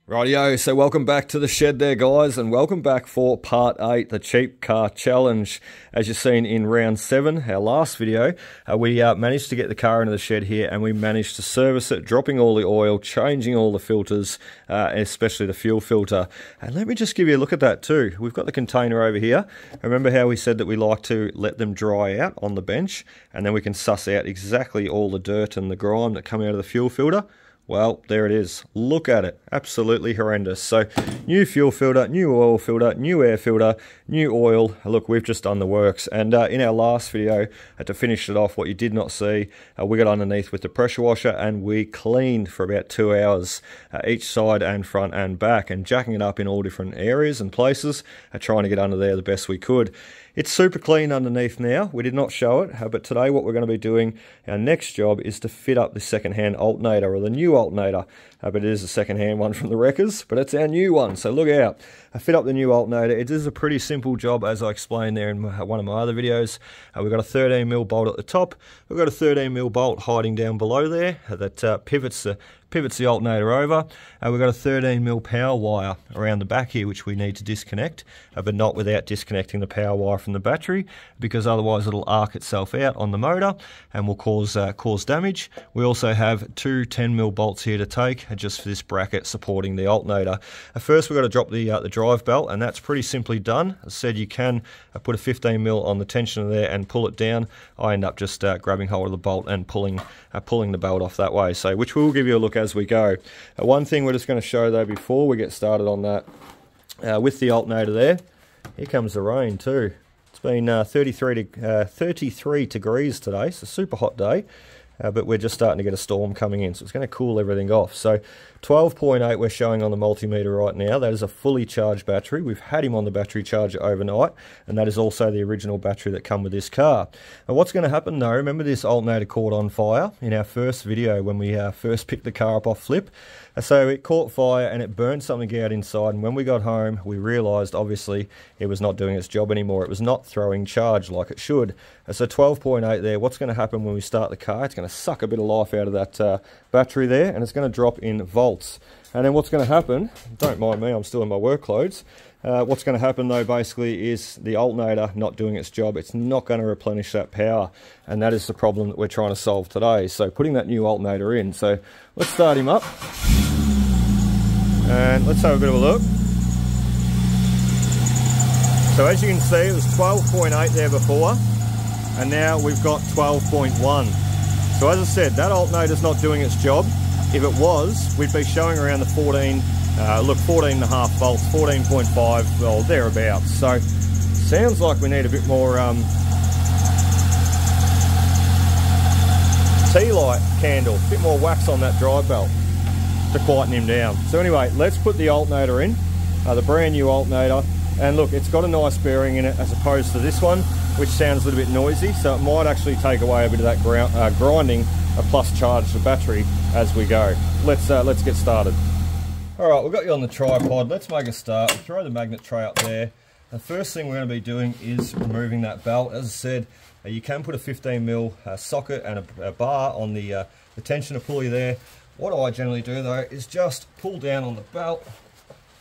Rightio, so welcome back to the shed there, guys, and welcome back for part 8, the cheap car challenge. As you've seen in round 7, our last video, we managed to get the car into the shed here and we managed to service it, dropping all the oil, changing all the filters, especially the fuel filter. And let me just give you a look at that too. We've got the container over here. Remember how we said that we like to let them dry out on the bench and then we can suss out exactly all the dirt and the grime that come out of the fuel filter? Well, there it is. Look at it. Absolutely horrendous. So, new fuel filter, new oil filter, new air filter, new oil. Look, we've just done the works. And in our last video, to finish it off, what you did not see, we got underneath with the pressure washer and we cleaned for about 2 hours, each side and front and back, and jacking it up in all different areas and places, trying to get under there the best we could. It's super clean underneath now. We did not show it, but today what we're going to be doing, our next job is to fit up the second-hand alternator, or the new alternator, but it is a second-hand one from the wreckers, but it's our new one, so look out. I fit up the new alternator. It is a pretty simple job, as I explained there in one of my other videos. We've got a 13mm bolt at the top. We've got a 13mm bolt hiding down below there that pivots the alternator over. We've got a 13mm power wire around the back here which we need to disconnect, but not without disconnecting the power wire from the battery, because otherwise it'll arc itself out on the motor and will cause damage. We also have two 10mm bolts here to take, just for this bracket supporting the alternator. First we've got to drop the drive belt, and that's pretty simply done. As I said, you can put a 15mm on the tensioner there and pull it down. I end up just grabbing hold of the bolt and pulling the belt off that way, so which we'll give you a look as we go. One thing we're just going to show though before we get started on that, with the alternator there, here comes the rain too. It's been 33 degrees today, so super hot day, but we're just starting to get a storm coming in, so it's going to cool everything off. So 12.8 we're showing on the multimeter right now. That is a fully charged battery. We've had him on the battery charger overnight, and that is also the original battery that come with this car. And what's going to happen though, remember this alternator caught on fire in our first video when we first picked the car up off flip. So it caught fire and it burned something out inside, and when we got home we realised obviously it was not doing its job anymore. It was not throwing charge like it should. So 12.8 there, what's going to happen when we start the car, it's going to suck a bit of life out of that battery there, and it's going to drop in volts. And then what's going to happen, don't mind me, I'm still in my work clothes. What's going to happen though basically is the alternator not doing its job. It's not going to replenish that power, and that is the problem that we're trying to solve today. So putting that new alternator in. So let's start him up and let's have a bit of a look. So as you can see, it was 12.8 there before, and now we've got 12.1. So as I said, that alternator's not doing its job. If it was, we'd be showing around the 14.5 volts, 14.5, well, thereabouts. So sounds like we need a bit more tea light candle, a bit more wax on that drive belt to quieten him down. So anyway, let's put the alternator in, the brand new alternator. And look, it's got a nice bearing in it as opposed to this one, which sounds a little bit noisy, so it might actually take away a bit of that grinding, plus charge the battery as we go. Let's get started. Alright, we've got you on the tripod. Let's make a start. We'll throw the magnet tray up there. The first thing we're going to be doing is removing that belt. As I said, you can put a 15mm socket and a bar on the tensioner pulley there. What I generally do though is just pull down on the belt,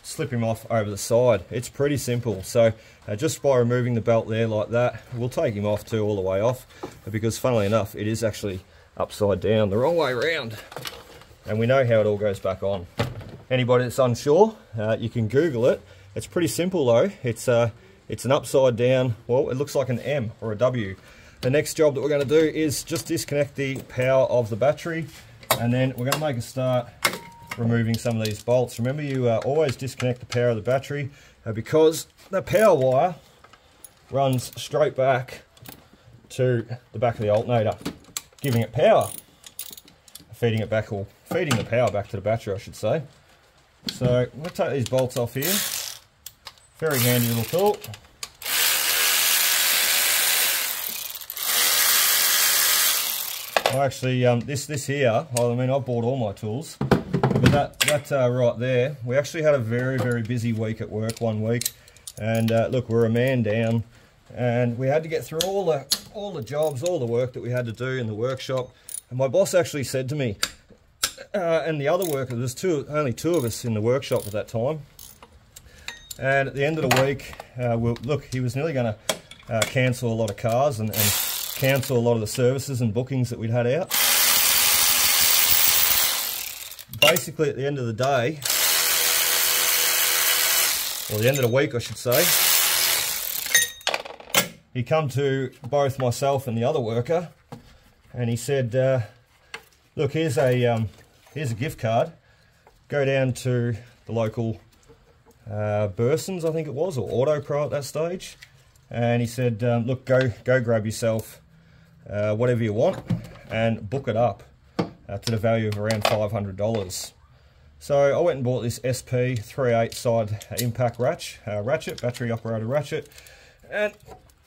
slip him off over the side. It's pretty simple. So just by removing the belt there like that, we'll take him off too, all the way off, because funnily enough it is actually upside down, the wrong way around, and we know how it all goes back on. Anybody that's unsure, you can Google it. It's pretty simple though. It's an upside down, well, it looks like an M or a W. The next job that we're going to do is just disconnect the power of the battery, and then we're going to make a start removing some of these bolts. Remember, you always disconnect the power of the battery, because the power wire runs straight back to the back of the alternator, giving it power, feeding it back, or feeding the power back to the battery, I should say. So I'm going to take these bolts off here. Very handy little tool. I actually, this here, I mean, I bought all my tools, but that right there, we actually had a very, very busy week at work one week, and look, we're a man down, and we had to get through all the jobs, all the work that we had to do in the workshop. And my boss actually said to me, and the other worker, there's only two of us in the workshop at that time. And at the end of the week, look, he was nearly going to cancel a lot of cars and cancel a lot of the services and bookings that we'd had out. Basically, at the end of the day, or the end of the week, I should say, he come to both myself and the other worker, and he said, "Look, here's a gift card. Go down to the local Bursons, I think it was, or Auto Pro at that stage." And he said, "Look, go grab yourself whatever you want and book it up to the value of around $500. So I went and bought this SP 3/8 side impact ratchet, battery operated ratchet, and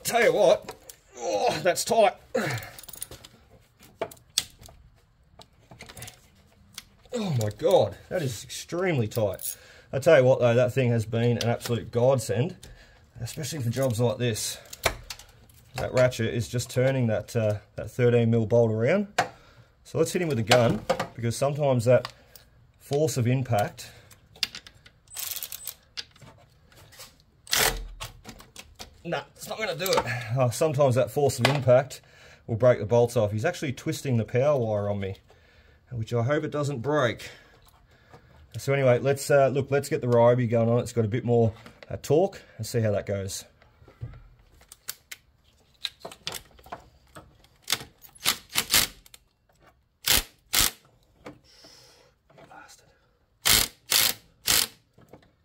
tell you what, oh, that's tight. Oh my God, that is extremely tight. I tell you what though, that thing has been an absolute godsend, especially for jobs like this. That ratchet is just turning that 13mm bolt around. So let's hit him with a gun, because sometimes that force of impact it's not going to do it. Sometimes that force of impact will break the bolts off. He's actually twisting the power wire on me, which I hope it doesn't break. So anyway, let's get the Ryobi going on. It's got a bit more torque, and see how that goes.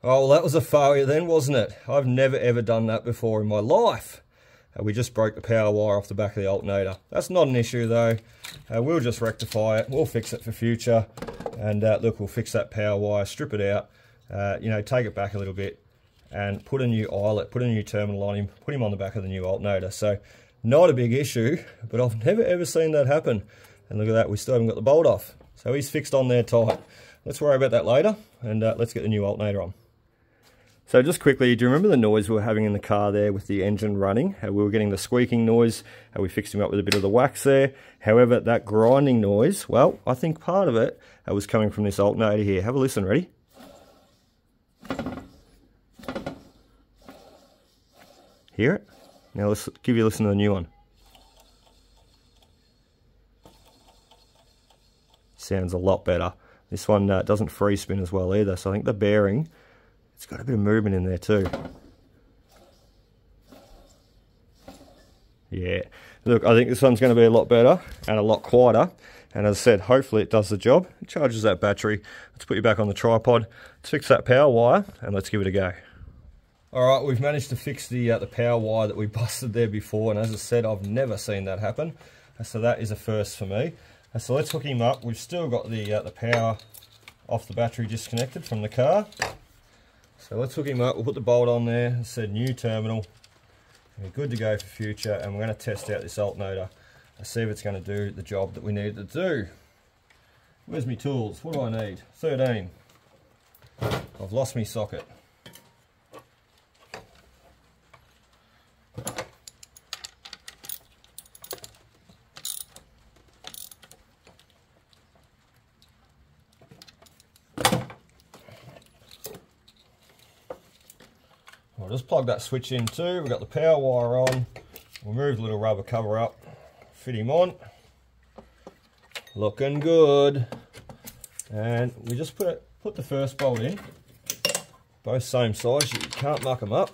Oh, well, that was a failure then, wasn't it? I've never ever done that before in my life. We just broke the power wire off the back of the alternator. That's not an issue though. We'll just rectify it. We'll fix it for future. And look, we'll fix that power wire, strip it out, you know, take it back a little bit and put a new eyelet, put a new terminal on him, put him on the back of the new alternator. So not a big issue, but I've never ever seen that happen. And look at that, we still haven't got the bolt off. So he's fixed on there tight. Let's worry about that later, and let's get the new alternator on. So just quickly, do you remember the noise we were having in the car there with the engine running? How we were getting the squeaking noise, how we fixed him up with a bit of the wax there. However, that grinding noise, well, I think part of it was coming from this alternator here. Have a listen, ready? Hear it? Now let's give you a listen to the new one. Sounds a lot better. This one doesn't free spin as well either, so I think the bearing, it's got a bit of movement in there too. Yeah, look, I think this one's going to be a lot better and a lot quieter. And as I said, hopefully it does the job. It charges that battery. Let's put you back on the tripod. Let's fix that power wire and let's give it a go. All right, we've managed to fix the power wire that we busted there before. And as I said, I've never seen that happen. So that is a first for me. So let's hook him up. We've still got the power off the battery disconnected from the car. So let's hook him up, we'll put the bolt on there, it said new terminal. We're good to go for future, and we're going to test out this alternator and see if it's going to do the job that we need it to do. Where's my tools? What do I need? 13. I've lost my socket. I'll just plug that switch in too. We've got the power wire on. We'll move the little rubber cover up, fit him on. Looking good. And we just put the first bolt in. Both same size, you can't muck them up.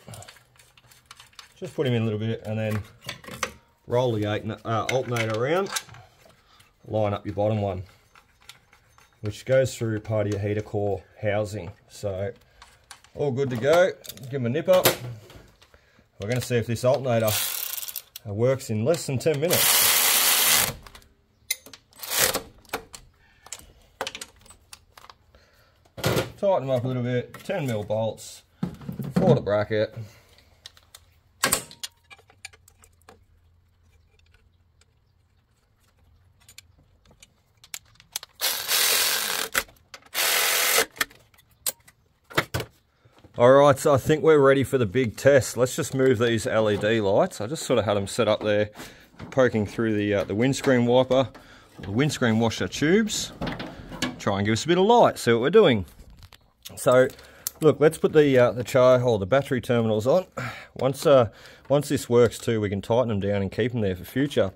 Just put him in a little bit and then roll the alternator around. Line up your bottom one, which goes through part of your heater core housing. So all good to go. Give him a nip up. We're going to see if this alternator works in less than 10 minutes. Tighten them up a little bit. 10mm bolts for the bracket. Alright, so I think we're ready for the big test. Let's just move these LED lights. I just sort of had them set up there, poking through the windscreen wiper, the windscreen washer tubes. try and give us a bit of light, see what we're doing. So, look, let's put the battery terminals on. Once this works too, we can tighten them down and keep them there for future.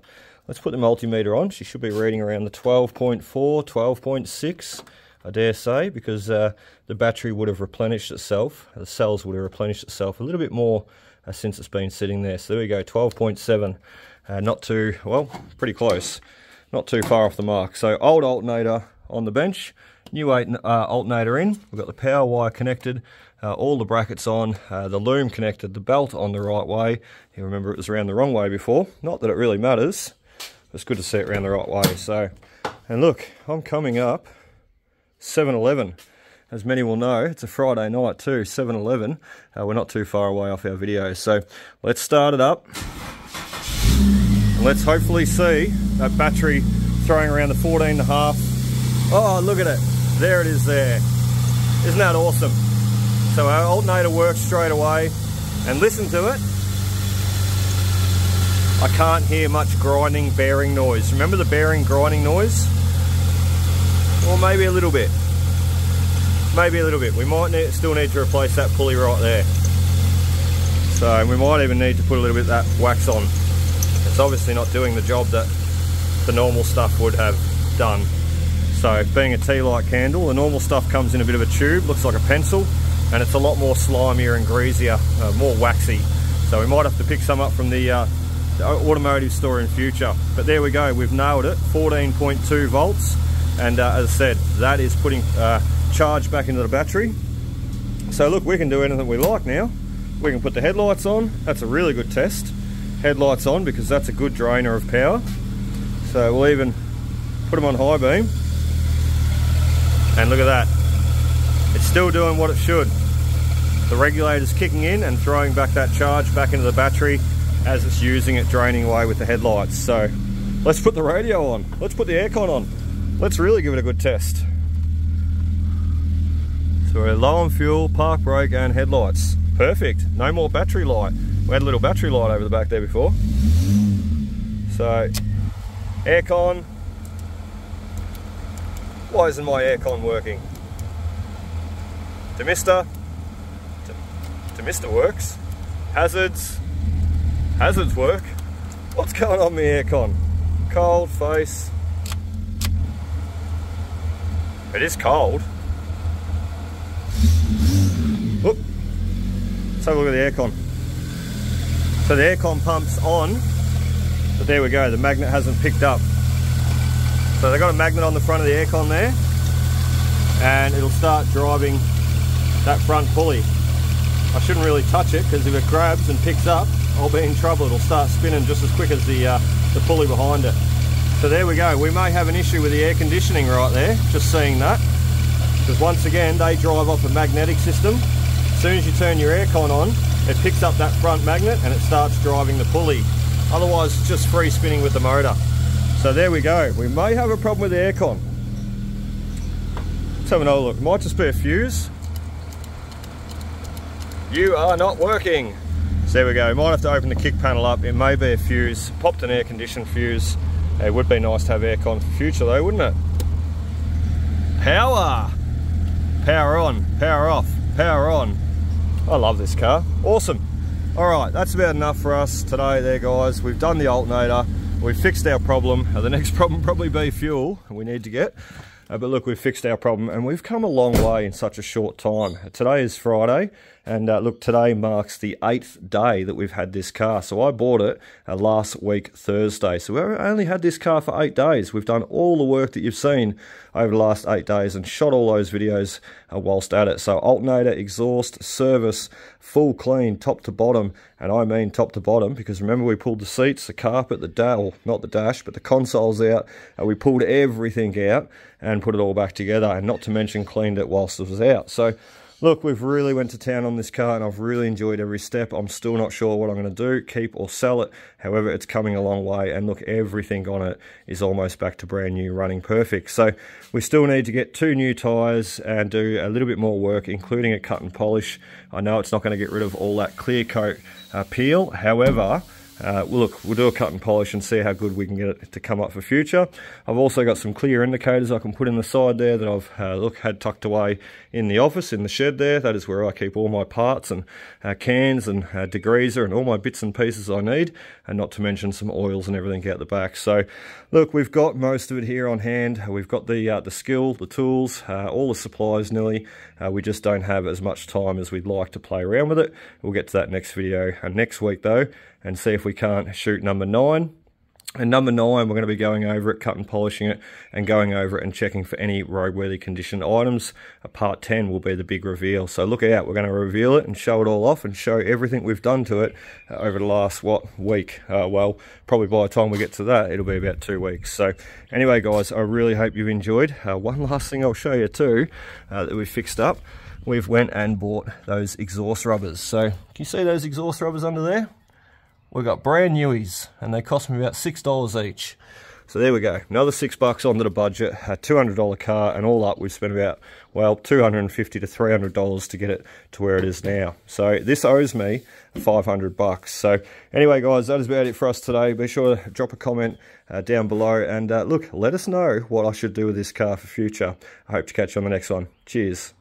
Let's put the multimeter on. She should be reading around the 12.4, 12.6, I dare say, because the battery would have replenished itself. The cells would have replenished itself a little bit more since it's been sitting there. So there we go, 12.7. Not too, well, pretty close. Not too far off the mark. So old alternator on the bench, new alternator in. We've got the power wire connected, all the brackets on, the loom connected, the belt on the right way. You remember it was around the wrong way before. Not that it really matters. It's good to see it around the right way. So, and look, I'm coming up 7-Eleven. As many will know, it's a Friday night too, 7-Eleven. We're not too far away off our videos. So let's start it up. And let's hopefully see that battery throwing around the 14.5. Oh, look at it. There it is there. Isn't that awesome? So our alternator works straight away. And listen to it. I can't hear much grinding, bearing noise. Remember the bearing grinding noise? Or maybe a little bit. Maybe a little bit. We might still need to replace that pulley right there. So we might even need to put a little bit of that wax on. It's obviously not doing the job that the normal stuff would have done. So being a tea light candle, the normal stuff comes in a bit of a tube, looks like a pencil, and it's a lot more slimier and greasier, more waxy. So we might have to pick some up from the automotive store in future. But there we go, we've nailed it, 14.2 volts. And as I said, that is putting charge back into the battery. So look, we can do anything we like now. We can put the headlights on. That's a really good test. Headlights on, because that's a good drainer of power. So we'll even put them on high beam. And look at that. It's still doing what it should. The regulator's kicking in and throwing back that charge back into the battery as it's using it, draining away with the headlights. So let's put the radio on. Let's put the aircon on. Let's really give it a good test. So we're low on fuel, park brake and headlights. Perfect. No more battery light. We had a little battery light over the back there before. So aircon. Why isn't my aircon working? Demister. Demister works. Hazards. Hazards work. What's going on with the aircon? Cold face. It is cold. Oop. Let's have a look at the aircon. So the aircon pump's on, but there we go, the magnet hasn't picked up. So they've got a magnet on the front of the aircon there, and it'll start driving that front pulley. I shouldn't really touch it, because if it grabs and picks up, I'll be in trouble. It'll start spinning just as quick as the pulley behind it. So there we go. We may have an issue with the air conditioning right there, just seeing that. Because once again, they drive off a magnetic system. As soon as you turn your aircon on, it picks up that front magnet and it starts driving the pulley. Otherwise, it's just free spinning with the motor. So there we go. We may have a problem with the aircon. Let's have another look. It might just be a fuse. You are not working. So there we go. We might have to open the kick panel up. It may be a fuse. Popped an air conditioned fuse. It would be nice to have aircon for future though, wouldn't it? Power! Power on, power off, power on. I love this car. Awesome. Alright, that's about enough for us today there, guys. We've done the alternator. We've fixed our problem. The next problem will probably be fuel we need to get. But look, we've fixed our problem and we've come a long way in such a short time. Today is Friday, and look, today marks the 8th day that we've had this car. So I bought it last week Thursday. So we only had this car for 8 days. We've done all the work that you've seen over the last 8 days and shot all those videos whilst at it. So alternator, exhaust, service, full clean, top to bottom. And I mean top to bottom, because remember we pulled the seats, the carpet, the dash, not the dash, but the consoles out. We pulled everything out and put it all back together, and not to mention cleaned it whilst it was out. So look, we've really went to town on this car and I've really enjoyed every step. I'm still not sure what I'm going to do, keep or sell it. However, it's coming a long way, and look, everything on it is almost back to brand new, running perfect. So we still need to get 2 new tyres and do a little bit more work, including a cut and polish. I know it's not going to get rid of all that clear coat peel. However, Look, we'll do a cut and polish and see how good we can get it to come up for future. I've also got some clear indicators I can put in the side there that I've had tucked away in the office, in the shed there. That is where I keep all my parts and cans and degreaser and all my bits and pieces I need, and not to mention some oils and everything out the back. So look, we've got most of it here on hand. We've got the skill, the tools, all the supplies nearly. We just don't have as much time as we'd like to play around with it. We'll get to that next video next week though, and see if we can't shoot number 9. And number 9, we're going to be going over it, cut and polishing it, and going over it and checking for any roadworthy condition items. Part 10 will be the big reveal. So look out, we're going to reveal it and show it all off and show everything we've done to it over the last, week? Well, probably by the time we get to that, it'll be about 2 weeks. So anyway, guys, I really hope you've enjoyed. One last thing I'll show you too, that we fixed up. We've went and bought those exhaust rubbers. So can you see those exhaust rubbers under there? We've got brand newies, and they cost me about $6 each. So there we go, another $6 onto the budget, a $200 car, and all up we've spent about, well, $250 to $300 to get it to where it is now. So this owes me $500. So anyway, guys, that is about it for us today. Be sure to drop a comment down below, and look, let us know what I should do with this car for future. I hope to catch you on the next one. Cheers.